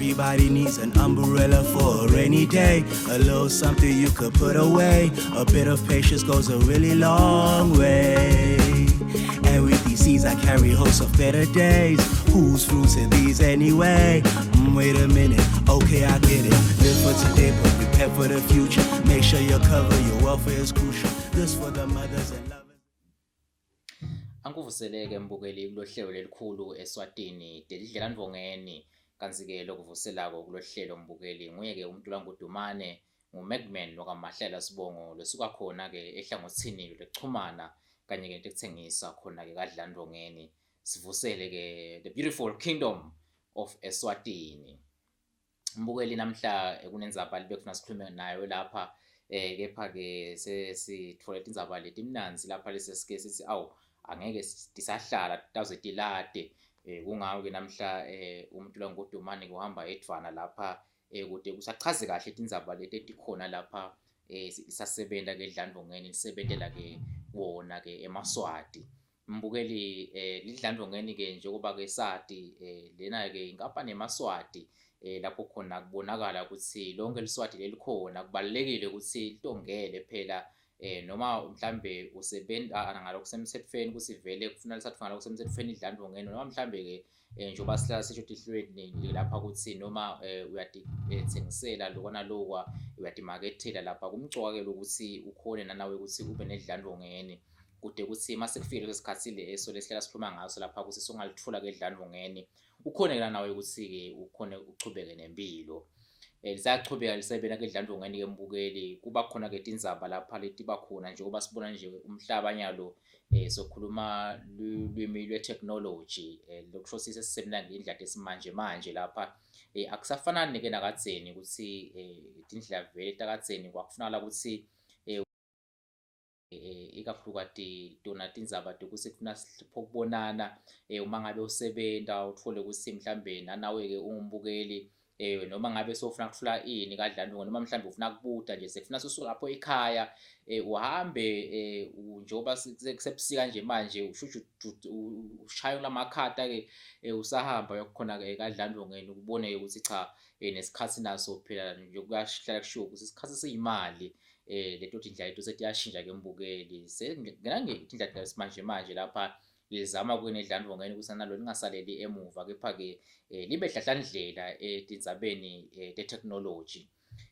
Everybody needs an umbrella for a rainy day. A little something you could put away. A bit of patience goes a really long way. And with these seeds I carry hopes of better days. Whose fruits are these anyway? Wait a minute, okay I get it. Live for today but prepare for the future. Make sure you cover your welfare is crucial. This for the mothers and lovers. Ankuvuseleke mbukeli kulohlelo lelikhulu eSwatini delidlela Ndvongeni kanti-ke lokuvuselako kulohlelo mbukeli nguye-ke uMntula Ngudumane nguMagman nokaMahlela Sibongo lesuka khona-ke ehlangothini lekuchumana kanye-ke lekuthengisa khona-ke kaDlala Ndvongeni sivusele-ke the beautiful kingdom of eSwatini. Mbukeli namhla kunendzaba libekufuna sikhulume nayo lapha kepha-ke sesithole tindzaba letimnanzi lapha lesesike sithi awu angeke tisahlala taze tilate kungako-ke namhla uMntula Ngudumane kuhamba edvwana lapha kude kusachaze kahle tindzaba leti etikhona lapha isasebenta-ke Dlala Ndvongeni lisebentela-ke wona-ke eMaswati. Mbukeli lidla Ndvongeni-ke njengoba-ke sati lena-ke inkampani eMaswati lapho khona kubonakala ukuthi lonke liswati lelikhona kubalulekile ukuthi litongele phela noma mhlambe usebenza ngalokusemthethweni ukuthi vele kufuna lisatfuna ngalokusemthethweni Dlala Ndvongeni noma mhlambe-ke njengoba sihlala sisho ehlelweni lapha ukuthi noma uyatithengisela lokwa nalokwa uyatimakethela lapha kumcoka-ke ukuthi ukhone nanawe ukuthi ube neDlala Ndvongeni kude ukuthi mase kufike leso sikhathi leso lesihlala sikhuluma ngaso lapha ukuthi songalithola-ke Dlala Ndvongeni ukhone nawe ukuthi-ke ukhone uchubeke nempilo. Lisachubeka lisebenza-ke Dlala Ndvongeni-ke mbukeli kuba khona-ke tindzaba lapha letiba khona njengoba sibona nje umhlaba nyalo sokhuluma lwimi lwe-technology lokuhlosisa esisebenza ngendlela yesimanje manje lapha akusafanani-ke nakadzeni ukuthi tindlela vele takadzeni kwakufunakala ukuthi ikakhulukati tona tindzaba tokuthi kufuna siphokubonana uma ngabe usebenta uthole ukuthi mhlambe nanawe-ke ungumbukeli noma ngabe sofuna kuthola ini kaDlala Ndvongeni noma mhlambe ufuna kubuda nje sekufuna susuka lapho ekhaya uhambe njengoba kusebusika nje manje ushaye lamakhata-ke usahamba uyokhona-ke kaDlala Ndvongeni ukubone-ke ukuthi cha nesikhathi naso phela njengokuhlala kushiwo ukuthi isikhathi siyimali. Leto tindlela leto setiyashintsha-ke mbukeli ngetindlela zesimanje manje lapha lizama kuyena Dlala Ndvongeni ukuthi nalo lingasaleli emuva kepha-ke libe dladlandlela etindzabeni te-technology.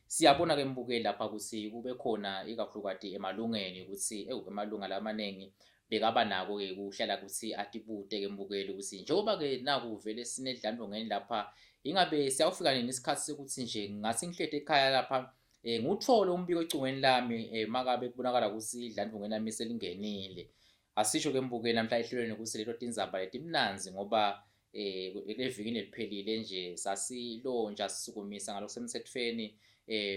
Siyabona-ke mbukeli lapha ukuthi kube khona ikakhulukati emalungeni ukuthi emalunga lamaningi bekaba nako-ke kuhlala ukuthi atibude-ke mbukeli ukuthi njengoba-ke naku vele sineDlala Ndvongeni lapha ingabe siyawufika nini isikhathi sokuthi nje ngathi ngihlede ekhaya lapha nguthole umbiko ecingweni lami makabe kubonakala ukuthi Dlala Ndvongeni lami selingenile. Asisho-ke mbukeli namhla ehlelweni ukuthi leto tindzaba letimnanzi ngoba evikini eliphelile nje sasilontsha sisukumisa ngalokusemthethweni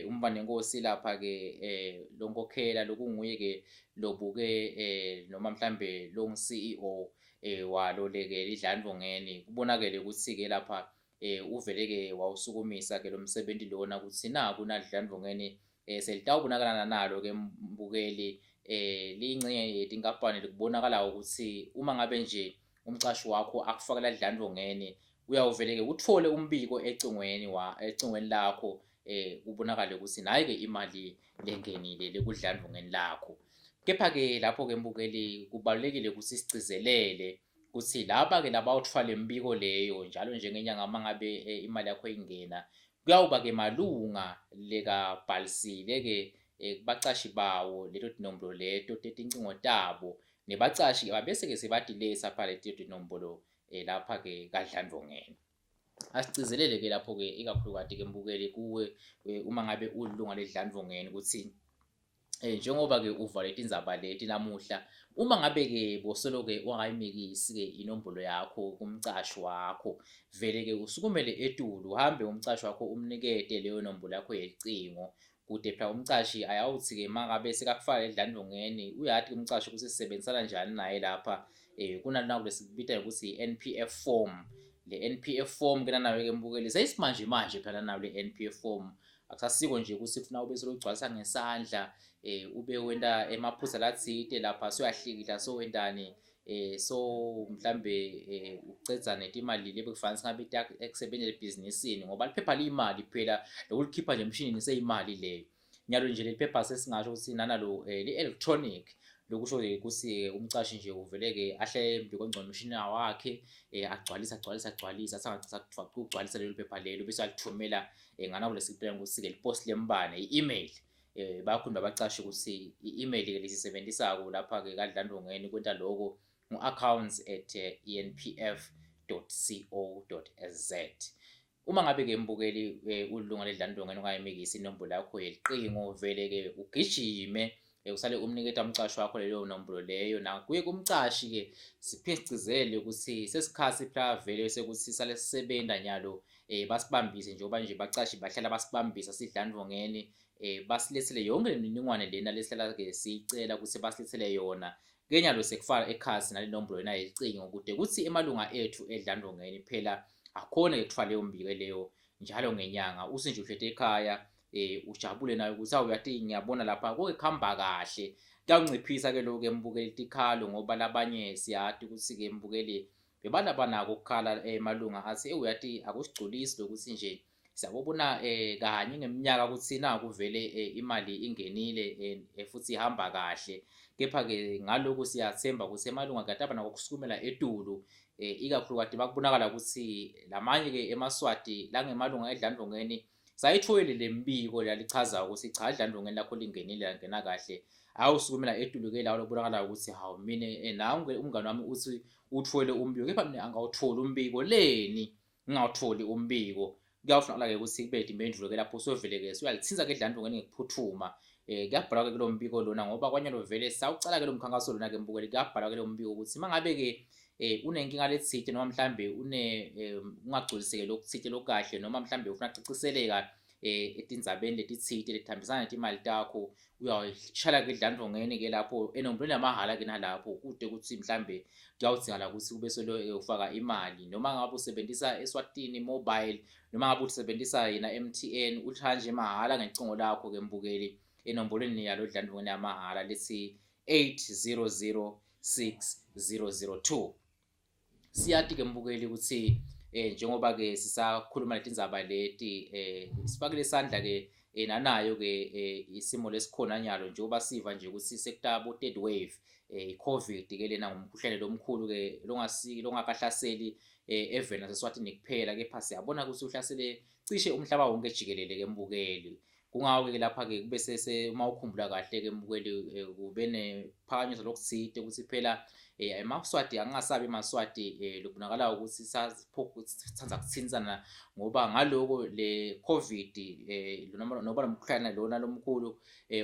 umbane Nkosi lapha-ke lonkokhela lokunguye-ke lobuke noma mhlambe longu-CEO walo-ke Dlala Ndvongeni kubonakele ukuthi-ke lapha uvele-ke wawusukumisa-ke lo msebenzi lona ukuthi naku Dlala Ndvongeni selitawubonakala nalo-ke mbukeli liyingxenye yetinkampani likubonakala ukuthi uma ngabe nje umcashi wakho akufakela Dlala Ndvongeni uyawuvele-ke uthole umbiko ecingweni lakho kubonakale ukuthi nayi-ke imali lengenile kuDlala Ndvongeni lakho. Kepha-ke lapho-ke mbukeli kubalulekile ukuthi sigcizelele ukuthi laba-ke labawuthwala imbiko leyo njalo njengenyanga uma ngabe imali yakho ingena kuyawuba-ke malunga lekabhalisile-ke kubacashi bawo leto tinombolo leto tetincingo tabo nebacashi abese-ke sebadilesa pha leto tinombolo lapha-ke kaDlala Ndvongeni. Asigcizelele-ke lapho-ke ikakhulukati-ke mbukeli kuwe uma ngabe ulilunga leDlala Ndvongeni ukuthi njengoba-ke uvale tindzaba leti namuhla uma ngabe-ke bosolo-ke ungayimikisi-ke inombolo yakho kumcashi wakho vele-ke usukumele etulu uhambe umcashi wakho umnikete leyo nombolo yakho yecingo kude phela umcashi ayawuthi-ke mangabe sekakufaka Dlala Ndvongeni uyathi umcashi ukuthi sisebenzisana njani naye lapha kunalona lesikubita ukuthi i-NPF form. Le-NPF form-ke nanawe-ke mbukeli seyisimanje manje phela nayo le-NPF form akusasiko nje ukuthi kufuna ube solugcwalisa ngesandla ube wenda emaphutsa latsite lapha soyahlikihla sowendani so mhlambe ucedza netimali lebekufanele singabe ekusebenzela ebhizinisini ngoba liphepha liyimali phela lokulikhipha nje emshinini seyimali leyo. Nyalo nje lephepha sesingasho ukuthi nanalo li-electronic lokusho ukuthi umcashi nje uveleke ahle ngokongcono umshini wakhe agcwalisa sangacisa ukugcwalisa lelo phepha lelo bese alithumela nganabo lesiplan ukuthi-ke lipost lembane i-email. Bayakhuluma abacashi ukuthi i-email ke lisisebenzisako lapha-ke kaDlandongeni kwenta lokho accounts@enpf.co.za. Uma ngabe-ke mbukeli ulunga leDlandongeni ungayimikisa inombolo yakho yeliqingo vele-ke ugijime usale umniketa umcashi wakho leyo nombolo leyo. Nakuye kumcashi-ke siphinde sigcizele ukuthi sesikhathi phela vele sekuthi sale sisebenza nyalo basibambise njengoba nje bacashi bahlala basibambisa siDlandongeni basilethele yonke imininingwane lena lesihlala-ke siyicela ukuthi basilethele yona. Kenyalo sekufaka ekhasi nale nombolo yena yecingo ukude kuthi emalunga ethu eDlandongeni phela akhona kuthiwa leyo mbiko leyo njalo ngenyanga usinje uhlete ekhaya ujabule nayo ukuthi awuyathi ngiyabona lapha konke kuhamba kahle. Kuyanciphisa ke lokho embukeli tikhalo ngoba labanye siyathi ukuthi-ke mbukeli bebalabanako ukukhala emalunga athi uyathi akusigculisi lokuthi nje siyabona kanye ngeminyaka ukuthi naku vele imali ingenile futhi ihamba kahle. Kepha-ke ngalokho siyathemba ukuthi emalunga kade abanako ukusukumela etulu ikakhulukazi bakubonakala ukuthi lamanye-ke emaswati langemalunga eDlandongeni sayithoyile le mbiko lalichaza ukuthi cha eDlandongeni lakho lingenile langena kahle. Awusukumela etulu-ke lawo lokubonakala ukuthi hawu mina nawe umngani wami uthi uthole umbiko kepha mina angawutholi umbiko leni ngingawutholi umbiko. Kuyawufunakala-ke ukuthi kube impendulo-ke lapho sovele-ke uyalithinza-ke eDlandongeni ngokuphuthuma. Kuyabhalwa-ke kulo mbiko lona ngoba kwanyalo vele sawucala-ke lo mkhankaso lona-ke mbukeli kuyabhalwa-ke lo mbiko ukuthi mangabe-ke unenkinga lethithe noma mhlambe ungagculiseke lokuthithe lokahle noma mhlambe ufuna kucikiseleka etindzabeni letithithe letihambisana netimali takho uyawushala-ke eDlandongeni-ke lapho enombolweni yamahhala-ke nalapho kude ukuthi mhlambe kuyawudzingala ukuthi kube solo ufaka imali noma ngabe usebenzisa eSwatini mobile noma ngabe usebenzisa yena MTN uthanje mahhala ngecingo lakho-ke mbukeli enombolweni yalo eDlandongeni yamahhala lethi 8006002. Siyathi-ke mbukeli ukuthi njengoba-ke sisakhuluma letindzaba leti sifakile isandla-ke nanayo-ke isimo lesikhona nyalo njengoba siva nje ukuthi sekutabo third wave i-COVID-ke lena ngumkhuhlane lomkhulu-ke longakahlaseli eveni naseSwatini kuphela kepha siyabona ukuthi uhlasele cishe umhlaba wonke jikelele-ke mbukeli. Kungako-ke lapha-ke kube uma ukhumbula kahle-ke mbukeli kube nephakanyiswa lokuthide ukuthi phela emaswati angingasabi emaswati lubonakala ukuthi sithanza kuthintsana ngoba ngaloko le COVID noba nomkhuhlane lona lomkhulu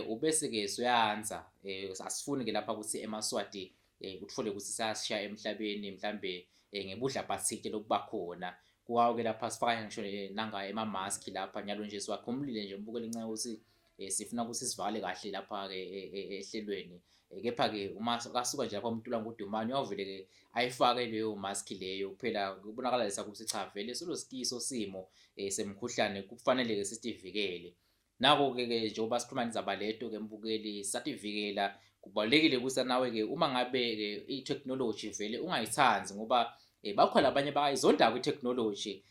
ubese-ke soyanza. Asifuni-ke lapha ukuthi emaswati uthole ukuthi sayasishiya emhlabeni mhlambe ngebudlabhathithe lokuba khona. Kungako-ke lapha sifaka ngisho nanga emamaski lapha nyalo nje siwakhumulile nje mbukeli ngenxa yokuthi sifuna ukuthi sivale kahle lapha-ke ehlelweni. Kepha-ke uma kasuka nje lapha uMntula Ngudumane uyawuvele-ke ayifake leyo maski leyo phela kubonakala ukuthi cha vele solosikiso simo semkhuhlane kufanele-ke sisivikele. Nako-ke njengoba sikhuluma ndzaba leto-ke mbukeli sativikela kubalulekile ukuthi nawe-ke uma ngabe-ke i-technology vele ungayithanzi ngoba bakhona labanye bayayizonda-ke i-technology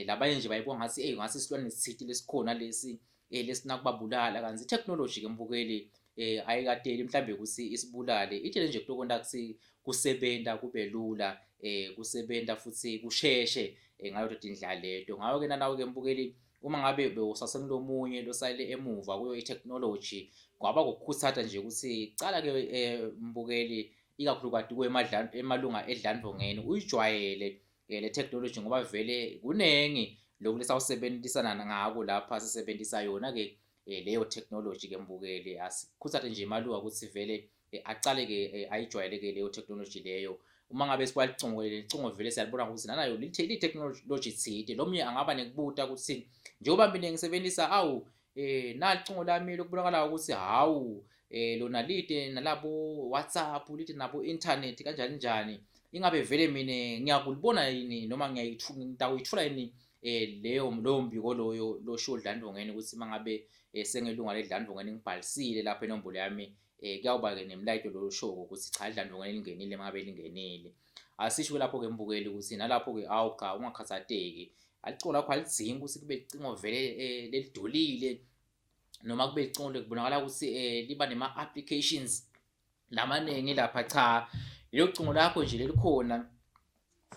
labanye nje bayibona ngathi ngathi isilwane esithile lesikhona lesi lesinakubabulala kanti i-technology-ke mbukeli ayikadeli mhlambe ukuthi isibulale itshele nje kutokonta ukuthi kusebenta kube lula kusebenta futhi kusheshe ngayo indlela leto. Ngayo-ke nanawe-ke mbukeli uma ngabe bewusasengilomunye losayile emuva kuyo i-technology kwaba kokukhuthatha nje ukuthi cala-ke mbukeli ikakhulukazi emalunga eDlandongeni uyijwayele le technology ngoba vele kunengi lokhu lesawusebenzisana ngako lapha sisebenzisa yona-ke leyo technology-ke mbukeli. Asikhuthathe nje imalunga ukuthi vele acale-ke ayijwayele-ke leyo technology leyo. Uma ngabe sikwalicingo vele siyalibona ukuthi nanayo li-technology thide lomunye angaba nekubuta ukuthi njengoba mina ngisebenzisa nalicingo lami lokubonakala ukuthi hawu lona lide nalabo WhatsApp lide nabo internet kanjani njani ingabe vele mina ngiyakulibona yini noma ngiyayithula yini leyo mbiko loyo losho uDlandongeni ukuthi mangabe sengelunga leDlandongeni ngibhalisile lapha inombolo yami kuyawuba ke nemlayito lo show ukuthi cha idlandlongwane lingenile mangabe lingenile. Asisho lapho ke mbukeli ukuthi nalapho ke awucha ungakhathateki alicingo lakho alidzingi ukuthi kube licingo vele lelidolile noma kube licingo lekubonakala ukuthi liba nema applications lamaningi lapha cha lelo cingo lakho nje lelikhona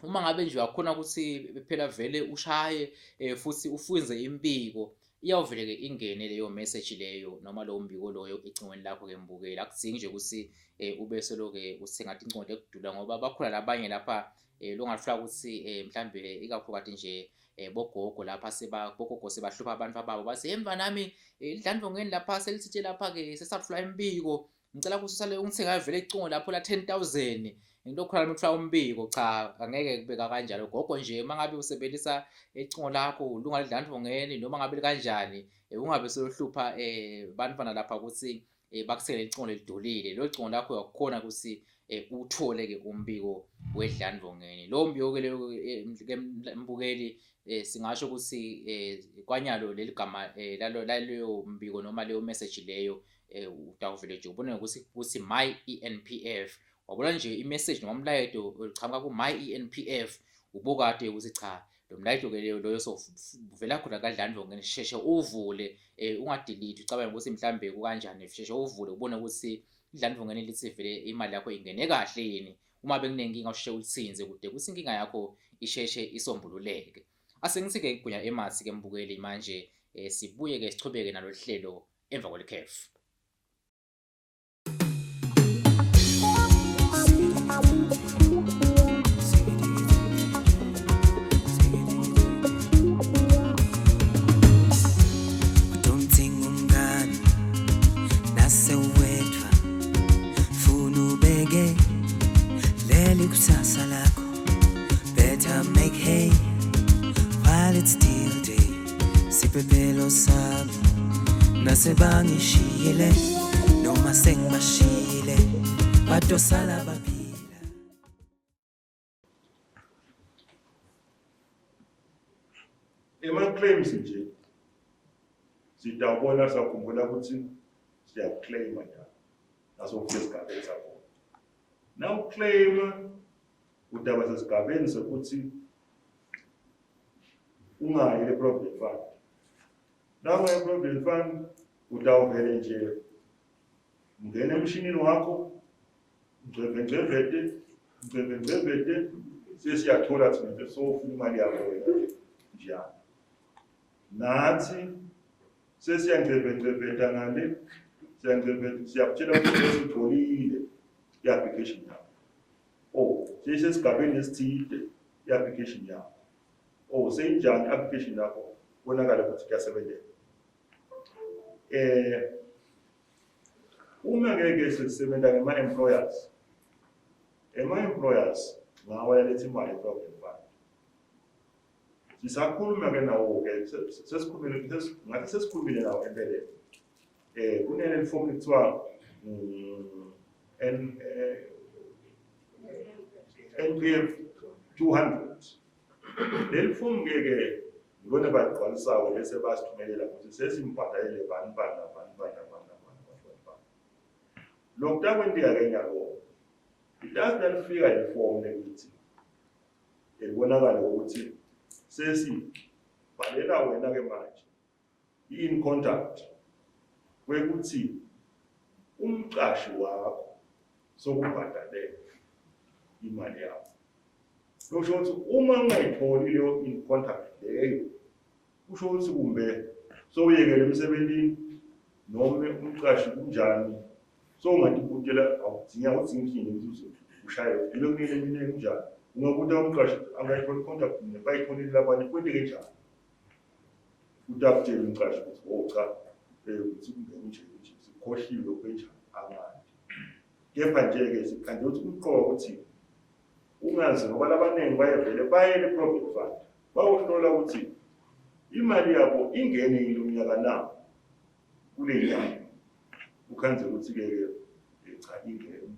uma ngabe nje uyakhona ukuthi phela vele ushaye futhi ufunze imbiko iyawuvele ke ingene leyo message leyo noma lowo mbiko loyo ecingweni lakho ke mbukeli akudzingi nje ukuthi ube seloke usengathi incingo lekudula ngoba bakhona labanye lapha longafika ukuthi mhlambe ikakhulukazi nje bogogo lapha bogogo sebahlupha abantu babo bathi emva nami idlandlongweni lapha selithithe lapha ke sesafula imbiko ngicela ukuthi usale ungithenga vele icingo lapho la 10,000 into khona mthwa umbiko cha angeke kubeka kanjalo gogo nje mangabe usebenzisa icingo lakho ulunga lidlandlongweni noma ngabe kanjani ungabe selohlupha bantwana lapha ukuthi bakusele icingo lelidolile lo cingo lakho uyakhona ukuthi uthole ke umbiko wedlandlongweni lo mbiko ke leyo mbukeli singasho ukuthi kwanyalo leligama laleyo mbiko noma leyo message leyo utawuvele nje ubone ukuthi my ENPF wabona nje imessage noma umlayeto uchamuka ku my ENPF ubokade ukuthi cha lo mlayeto ke loyo sovela khona kadlandlongweni sheshe uvule ungadelete ucabange ukuthi mhlambe kukanjani sheshe uvule ubone ukuthi idlandlongweni lithi vele imali yakho ingene kahle yini uma bekunenkinga usheshe ulitsinze kude kuthi inkinga yakho isheshe isombululeke asengithi ke igunya emasi ke mbukeli manje sibuye ke sichubeke nalo hlelo emva kwelekhefu. Kusasa lakho better make hay while it's still day sipepelo sami nasebangishiyile noma sengibashiyile badosala baphila claims nje sitawubona sakhumbula ukuthi siyaclaim njani naso kusesigabeni sakho now claim udaba sesigabeni sokuthi ungayi le-provident fund. Nawe i-provident fund utawuvele nje ungene emshinini wakho ngcebengcebete sesiyathola thina sofuna imali yakho wena njani. Nathi sesiyangcebengcebeta ngale siyakutshela ukuthi sitholile i-application yakho. Oh, seyisesigabeni esithile i-application yakho. Oh, seyinjani i-application yakho bonakala ukuthi kuyasebenza. Uma ngeke sisebenza ngama-employers, ema-employers ngawa lethi imali e-provident fund. Sisakhuluma ke nawo-ke ngathi sesikhulumile nawo empeleni. Kunele lifomu ekuthiwa NPF 200. Leli fomu ngeke ngibone bagcwalisayo bese basithumelela ukuthi sesimbhadalele bani. Lokhu takwendika ke nyako. Idazi nalifika ifomu lelithi elibonakala ukuthi sesibhalela wena ke manje in contact wekuthi umqashi wakho sokubhadalela imali yakho. Kusho ukuthi uma ungayitholi leyo in contact leyo kusho ukuthi kumbe soyekele emsebenzini noma umqashi kunjani so ungadibutela awudinga uzinkini ukuthi ushaye ile kumele mina kunjani ungabuda umqashi angayitholi contact bayitholile labanye kwenteke njani utaptela umqashi ukuthi oh cha ukuthi kungene nje sikhohliwe kwenjani amanje. Kepha nje ke sikanje ukuthi umqoka ukuthi ungazi ngoba labanengi bayevele bayele provident fund bawohlola ukuthi imali yabo ingene yini unyaka na kule nyanga ukhanze ukuthi ke cha ingene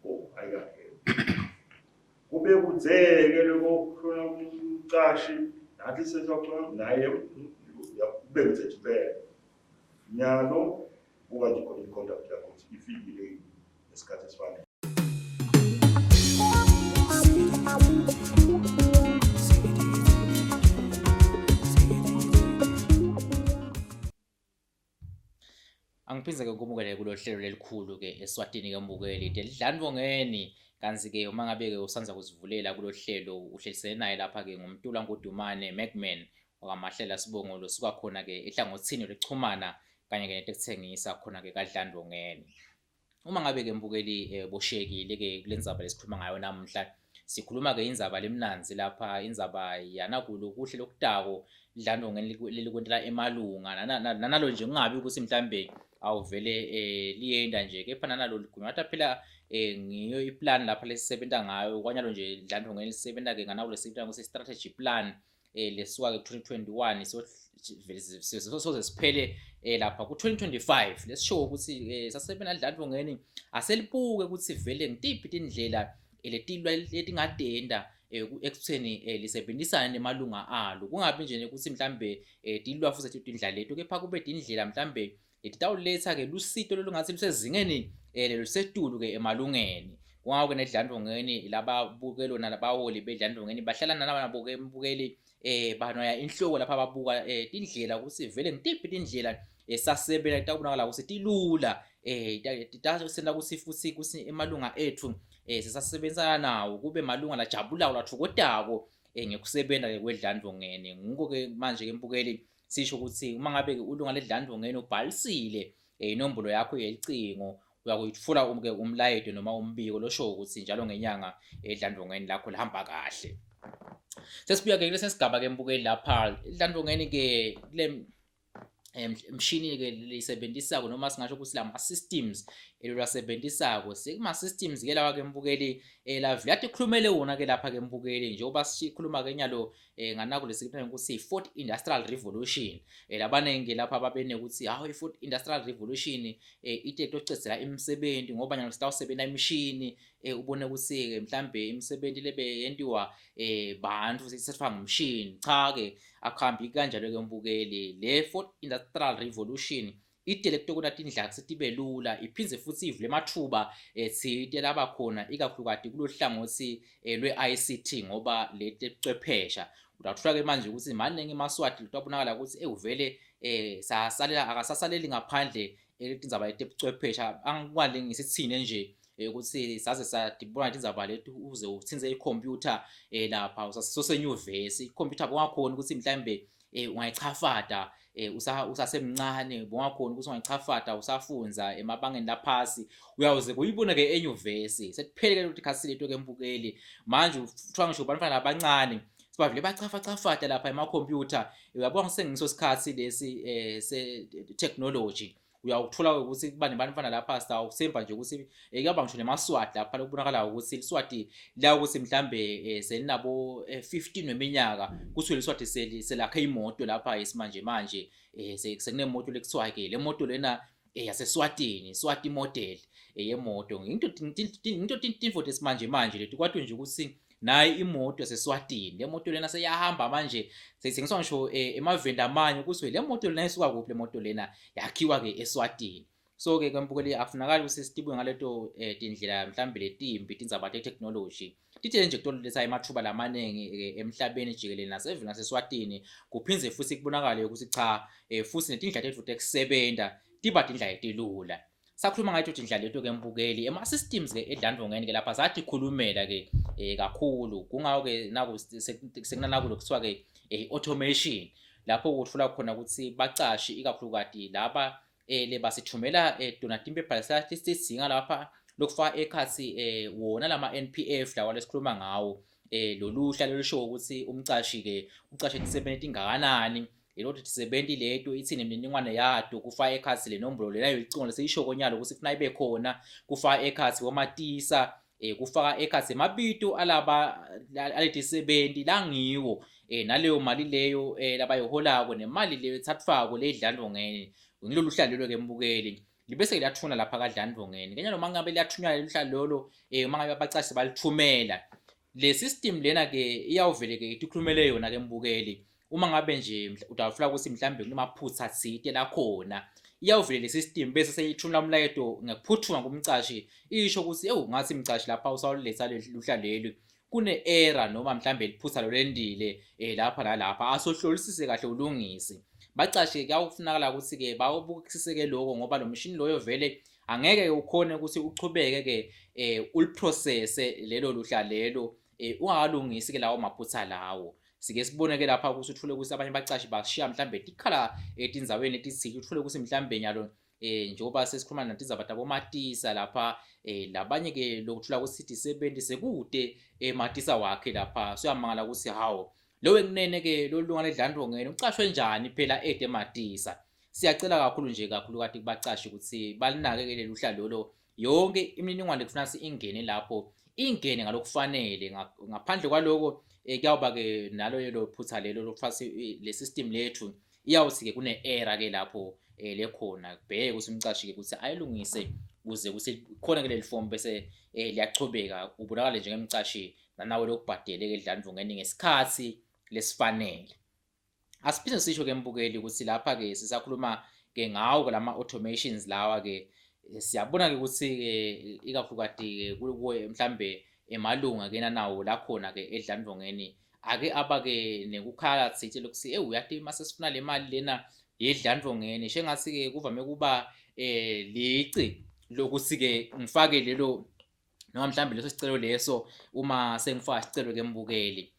oh ayikake kube kudzeke lokho khona umqashi nathi sesokhona naye yakube kuthethibele nyalo buka nje khona i-contact yakho ukuthi ifikile ngesikhathi esifanele. Angiphinze ke ngumukele kulo hlelo lelikhulu ke eSwatini ke mbukeli lidlandvongeni kanzi ke uma ngabe ke usanza kuzivulela kulo hlelo uhlelisene naye lapha ke ngumntula Nkudumane Macman okamahlela Sibongolo suka khona ke ehlangothini lechumana kanye ke netekuthengisa khona ke kaDlandvongeni. Uma ngabe ke mbukeli boshekile ke kulendzaba lesikhuluma ngayo namhla sikhuluma ke indzaba lemnanzi lapha indzaba yanakulo kuhle lokudako Dlandvongeni lelikwentela emalunga nanalo nje kungabi ukuthi mhlambe awuvele liyenda nje kepha nanalo ligumata phela ngiyo iplan lapha lesisebenta ngayo kwanyalo nje Dlandvongeni lisebenta ke nganawo lesibita ngose strategy plan lesuka ke 2021 soze siphele lapha ku 2025 lesisho ukuthi sasebena Dlandvongeni aselibuke ukuthi vele ngitiphi indlela letilwa letingadenda ekutheni lisebenzisana nemalunga alo kungabi nje ukuthi mhlambe tilwa futhi tindlela leto kepha kube indlela mhlambe litawuletha ke lusito lolungathi lusezingeni lusetulu ke emalungeni kungawo ke neDlandvongeni laba bukelo nalabaholi beDlandvongeni bahlala nabo ke mbukeli banoya inhloko lapha babuka indlela ukuthi vele ngitiphi indlela sasebela itakubonakala ukuthi tilula itasenda ukuthi futhi emalunga ethu sisasebenzana nawo kube malunga lajabulayo lathokodako ngekusebenza ke kweDlandvongeni ngiko ke manje ke mbukeli sisho ukuthi uma ngabe ke ulunga leDlandvongeni ubhalisile inombolo yakho yecingo uyakuyitfula ke umlayeto noma umbiko losho ukuthi njalo ngenyanga eDlandvongeni lakho lihamba kahle. Sesibuya ke kulesigaba ke mbukeli lapha eDlandvongeni ke kule mshini ke lisebenzisako noma singasho ukuthi lama systems elwasebenzisako sekuma systems ke lawa ke mbukeli la viyati khulumele wona ke lapha ke mbukeli njengoba sikhuluma ke nyalo nganako lesikuthayo ukuthi i4th industrial revolution labanenge lapha babene ukuthi hawo i4th industrial revolution ite tocedzela imisebenzi ngoba nyalo sitawusebenza imishini ubone ukuthi ke mhlambe imisebenzi lebe yentiwa bantu sesifaka ngumshini cha ke akhambi kanjalo ke mbukeli le 4th industrial revolution idelekto kuna tindlela setibe lula iphinze futhi ivule emathuba thite laba khona ikakhulukati kulohlangothi lwe-ICT ngoba letecwephesha utathola ke manje ukuthi maningi emaswati litabonakala ukuthi uvele akasasaleli ngaphandle etindzaba letecwephesha angikwalingi sithine nje ukuthi saze sadibona indzaba lethu uze uthinze ikhompyutha lapha usasenyuvesi ikhompyutha bongakhona ukuthi mhlambe ungayichafada usasemncane bongakhona ukuthi ungayichafada usafunza emabangeni laphasi uyawuze kuyibona ke enyuvesi sekuphele ke ukuthi khasi lethu ke mbukeli manje uthiwa ngisho bantwana abancane sibavile bachafada lapha emakhompyutha uyabona sengiso sikhathi lesi se technology uyawuthola ukuthi kuba nebantwana lapha sawusemba nje ukuthi kuyaba ngisho nemaswati lapha lokubonakala ukuthi liswati la ukuthi mhlambe selinabo 15 weminyaka kuthi liswati selakhe imoto lapha isimanje manje sekunemoto lekuthiwa ke le moto lena yaseSwatini Swati model yemoto into tinfo esimanje manje lethi kwathi nje ukuthi nayi imoto yaseSwatini le moto lena seyahamba manje sengiswa ngisho emavenda amanye ukuthi le moto lena isuka kuphi le moto lena yakhiwa ke eSwatini. So ke kwempukeli afunakala ukuthi sitibwe ngaleto tindlela mhlambe letimbi tindzaba technology tithe nje kutoletha emathuba lamanengi emhlabeni jikelele nasevini naseSwatini kuphinze futhi kubonakala ukuthi cha futhi netindlela tethu tekusebenta tiba tindlela etilula. Sakhuluma ngayo indlela leto ke mbukeli ema systems ke eDlandvongeni ke lapha sathi khulumela ke kakhulu kungawo ke naku sekunanaku lokuthiwa ke automation lapho uthola khona ukuthi baqashi ikakhulukati laba lebasithumela donatimbe statistics singa lapha lokufaka ekhathi wona lama NPF lawa lesikhuluma ngawo loluhla lelisho ukuthi umcashi ke ucashe isebenzi ingakanani elothi tisebenti leto ithini imininingwane yato kufaka ekhathi le nombolo leyo icingo lesisho konyalo ukuthi kufuna ibe khona kufaka ekhathi wamatisa kufaka ekhathi emabito alaba aletisebenti langiwo naleyo mali leyo labayiholako nemali leyo ethathwako leDlandvongeni ngilolu hlalelo ke mbukeli libese liyathuna lapha kaDlandvongeni kenya noma ngabe liyathunywa loluhla lolo uma ngabe abacasi balithumela le system lena ke iyawuvele ke itikhulumele yona ke mbukeli uma ngabe nje utafuna ukuthi mhlambe kunemaphutha athite la khona iyawuvela le system bese seyithumela umlayeto ngekuphuthuma kumcashi isho ukuthi ngathi mcashi lapha usawuletha luhla leli kune-error noma mhlambe liphutha lo lendile lapha nalapha asohlolisise kahle ulungise bacashi kuyawufunakala ukuthi-ke bawubukisise-ke lokho ngoba lo mshini loyo vele angeke ukhone ukuthi uchubeke-ke uliprocesse lelo luhla lelo ungakalungisi-ke lawo maphutha lawo. Sike sibone-ke lapha ukuthi uthule ukuthi abanye bacashi bashiya mhlambe tikhala etindzaweni etithile uthule ukuthi mhlambe nyalo njengoba sesikhuluma nathi zabantu abomatisa lapha labanye-ke lokuthula ukuthi sithi sebenzise kude matisa wakhe lapha suyamangala ukuthi hawo lowe kunene-ke lolunga ledlandvongeni ucashwe njani phela ematisa. Siyacela kakhulu nje kakhulukazi kubacashi ukuthi balinake-ke lelu hla lolo yonke imininingwane kufuna ingene lapho ingene ngalokufanele ngaphandle kwaloko kuyawuba-ke nalo lelo phutha lelo lokufasi le system lethu iyawuthi-ke kune-error-ke lapho lekhona kubheke ukuthi umcashi-ke ukuthi ayilungise ukuze kuthi khona-ke leli fomu bese liyachubeka ubonakale njengemcashi nanawe lokubhadele-ke edlandvongeni ngesikhathi lesifanele. Asiphinde sisho-ke mbukeli ukuthi lapha-ke sisakhuluma-ke ngawo lama-automations lawa-ke siyabona-ke ukuthi-ke ikakhulukazi kuwe mhlambe emalunga-ke nanawo lakhona-ke edlandvongeni ake aba-ke nekukhala thithe lokuthi uyathi mase sifuna le mali lena yedlandvongeni shengathi-ke kuvame kuba lici lokuthi-ke ngifake lelo noma mhlambe leso sicelo leso uma sengifaka isicelo-ke mbukeli.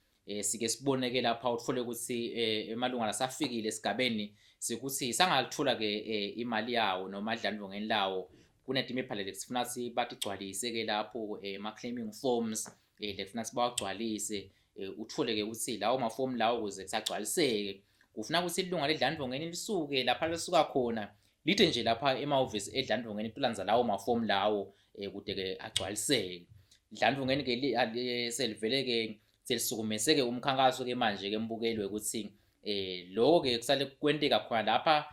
Sike sibone-ke lapha uthole ukuthi emalunga lasafikile esigabeni sikuthi sangalithola-ke imali yawo noma edlandvongeni lawo kunedima ephalele sifuna ukuthi batigcwalise-ke lapho ama-claiming forms lekufuna ukuthi bawagcwalise uthole-ke ukuthi lawo mafomu lawo ukuze kusagcwaliseke kufuna ukuthi ilunga ledlandvongeni lisuke lapha lisuka khona lithe nje lapha emahhovisi edlandvongeni tulanza lawo mafomu lawo kude-ke agcwaliseke. Idlandvongeni-ke selivele-ke selisukumise-ke umkhankaso-ke manje-ke mbukeli wekuthi loko-ke kusale kwenteka khona lapha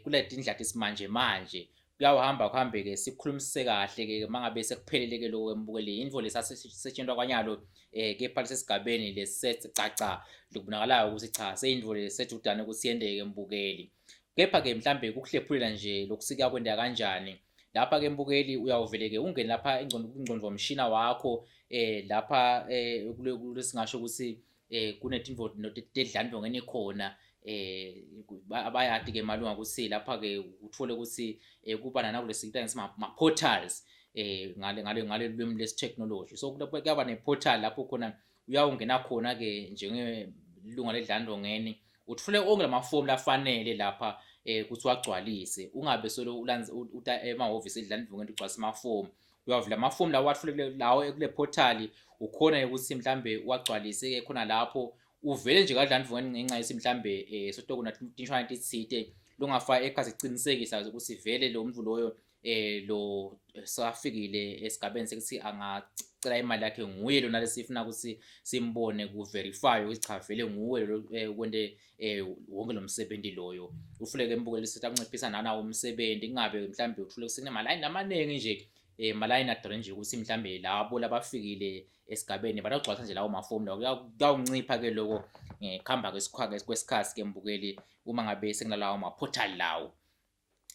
kule tindlela simanje manje kuyawuhamba kuhambe-ke sikhulumisise kahle-ke mangabe sekuphelele-ke loko embukeli indvo lesasetshenziswa kwanyalo kepha lesesigabeni lesicaca lokubonakalayo ukuthi cha seyindvo lesejudane ukuthi yendeke embukeli. Kepha-ke mhlambe kukuhlephulela nje lokusika kwendeka kanjani lapha-ke mbukeli uyawuvele-ke ungene lapha ingcondvo mshina wakho lapha kulesingasho ukuthi kunetindvo tedlandvongeni khona abayati-ke malunga ukuthi lapha-ke uthole ukuthi kuba nanakulesikitange ma-portals ngale lwimi lesi-technology so kuyaba ne-portal lapho khona uyawungena khona-ke njengelunga ledlandvongeni uthole onke lamafomu lafanele lapha ukuthi wagcwalise ungabe solo uta emahhovisi edlandvongeni ugcwalisa amafomu uyavula amafomu lawo wathule lawo kule portal ukhona ukuthi mhlambe uwagcwalise-ke khona lapho uvele nje kadlandvongeni ngenxa yesi mhlambe sotokuna tishwana titsite lungafaka ekhasi cinisekisa ukuthi vele lo muntu loyo lo safikile esigabeni sekuthi angacela imali yakhe nguye lona lesifuna ukuthi simbone ku-verify ukuthi cha vele nguwe kwente wonke lo msebenzi loyo ufuleke embukeli sithi akunciphisa nanawo umsebenzi kungabe mhlambe uthule kusekunamalayini amaningi nje malayini adre nje ukuthi mhlambe labo labafikile esigabeni batagcwalisa nje lawo mafomu lawo kuyawuncipha-ke loko ngekuhamba kwesikhathi-ke mbukeli uma ngabe sekunalawo ma-portal lawo.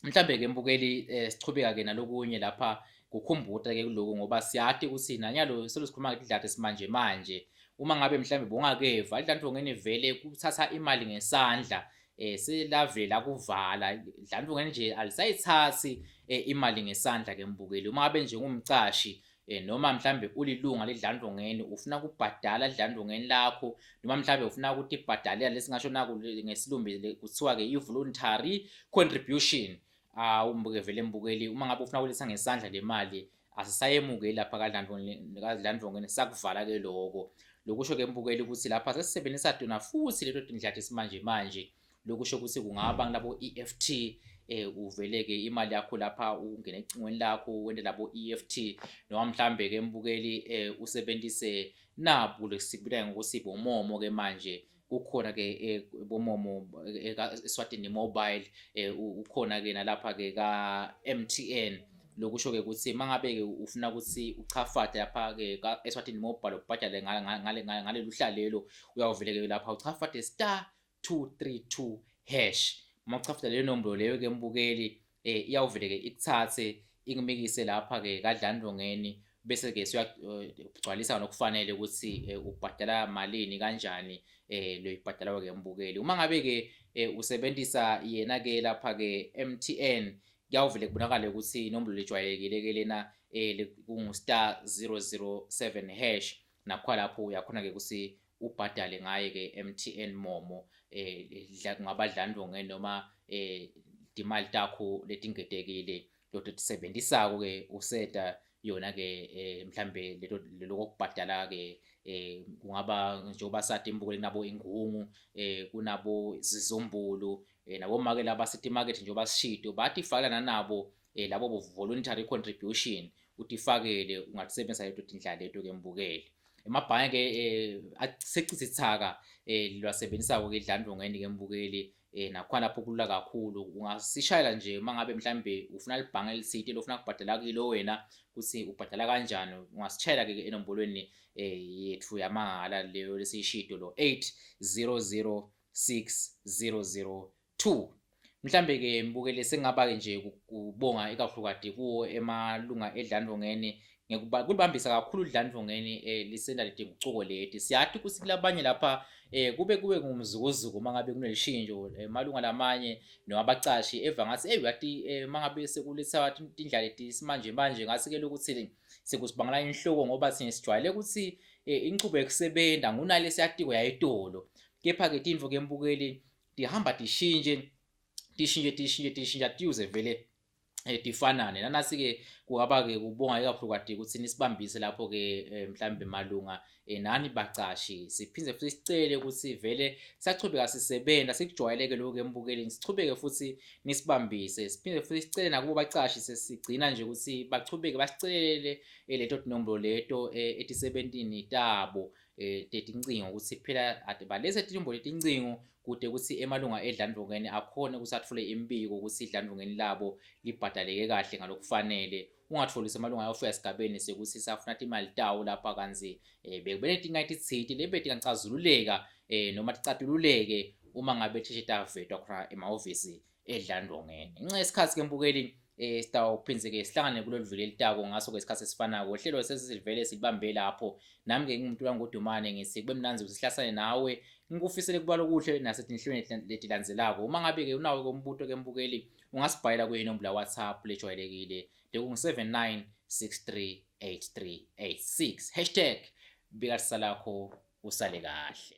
Mhlambe-ke mbukeli sichubeka-ke nalokunye lapha kukhumbuta-ke kuloko ngoba siyade ukuthi nanyalo selosikhuluma ngedlata simanje manje uma ngabe mhlambe bongakeva idlandvongeni vele kuthatha imali ngesandla selavela kuvala idlandvongeni nje alisayithathi imali ngesandla-ke mbukeli uma ngabe nje ngumcashi noma mhlambe ulilunga ledlandvongeni ufuna kubhadala edlandvongeni lakho noma mhlambe ufuna ukuthi ibhadalela lesingasho naku ngesilumbi kuthiwa-ke i-voluntary contribution umbuke vele mbukeli uma ngabe ufuna ukuletha ngesandla le mali asisayemukeli lapha kadlandvongeni sakuvala-ke lokho lokusho-ke mbukeli ukuthi lapha sesisebenzisa tona futhi leto tindlela simanje manje lokusho ukuthi kungaba ngilabo EFT uvele-ke imali yakho lapha ungena ecingweni lakho wende labo EFT noma mhlambe-ke mbukeli usebenzise nabu lesikubita ngokuthi bomomo-ke manje kukhona-ke bomomo eSwatini mobile ukhona-ke nalapha-ke ka-MTN lokusho-ke ukuthi mangabe-ke ufuna ukuthi uchafate lapha-ke eSwatini mobile ubhadale ngale luhla lelo uyawuvele-ke lapha uchafate *232# uma uchafata leyo nombolo leyo-ke mbukeli iyawuvele ke ikuthathe ikumikise lapha ke kaDlandlongeni bese ke siyagcwalisa nokufanele ukuthi ubhadala malini kanjani lo ibhadala ke mbukeli. Uma ngabe ke usebenzisa yena ke lapha ke MTN kuyawuvele kubonakale ukuthi inombolo lijwayelekile ke lena kungu*007# nakho lapho uyakhona ke ukuthi ubhadale ngaye ke MTN Momo ngabadlandlongeni noma imali takho letingedekile lotho tisebenzisako ke useta yona ke mhlambe lokubhadala ke kungaba njengoba sathi imbukeli nabo ingungu kunabo zizombulu nabo make laba city market njengoba sishido bathi fakela nabo labo voluntary contribution utifakele ungatisebenzisa leto tindlela leto ke mbukeli. Emabhange ke akusecithaka lwasebenzisa ke Dlandlongeni ke mbukeli nakhona lapho kulula kakhulu ungasishayela nje mangabe mhlambe ufuna libhange elisite lofuna ukubhadala kilo wena ukuthi ubhadala kanjani ungasishayela ke enombolweni yethu yamahhala leyo lesishido lo 800602 mhlambe ke mbukeli sengaba ke nje kubonga ikakhulukade kuwo emalunga eDlandlongeni kulibambisa kakhulu uDlandlongeni lisenda lidingucuko leti siyathi ukuthi kulabanye lapha kube ngumzukuzuku mangabe kunelishintsho malunga lamanye nowabacashi eva ngathi yathi mangabe sekuletha indlela leti simanje manje ngasi ke lokuthi sekusibangela inhloko ngoba sine sijwayele ukuthi inqubo yokusebenza ngunale siyatiko yayitolo kepha ke tindvo ke mbukeli tihamba tishintshe tiyuze vele tifanane nanasi ke kungaba ke kubonga ikakhulukade ukuthi nisibambise lapho ke mhlambe malunga nani bacashi siphindze futhi sicele ukuthi vele sachubeka sisebenza sikujwayeleke lokho ke mbukeli sichubeke futhi nisibambise siphinde futhi sicele nakubo bacashi sesigcina nje ukuthi bachubeke basicelele leto nombolo leto etisebentini tabo tetincingo ukuthi phela ade balese tinombolo letincingo kude ukuthi emalunga eDlandlongeni akhona ukuthi athule imbiko ukuthi iDlandlongeni labo libhadaleke kahle ngalokufanele ungatholi semalunga ayofika esigabeni sekuthi safuna imali tawo lapha kanzi bekubene tingayithi tsithi lebeti kancazululeka noma ticatululeke uma ngabe thishe tavetwa khona emahhovisi eDlandlongeni inxa isikhathi ke mbukeli sitawuphindze ke sihlangane kulolu vile litako ngaso ke isikhathi esifanako uhlelo sesivele silibambe lapho nami ke ngimuntu kaNgodumane ngithi kube mnanzi ukuthi sihlasane nawe ngikufisele kuba lokuhle nasetinhlweni letilandzelako uma ngabe ke unawo ke umbuto ke mbukeli ungasibhalela kuyinombolo WhatsApp lejwayelekile leku79638386 #bikatisalakho usale kahle.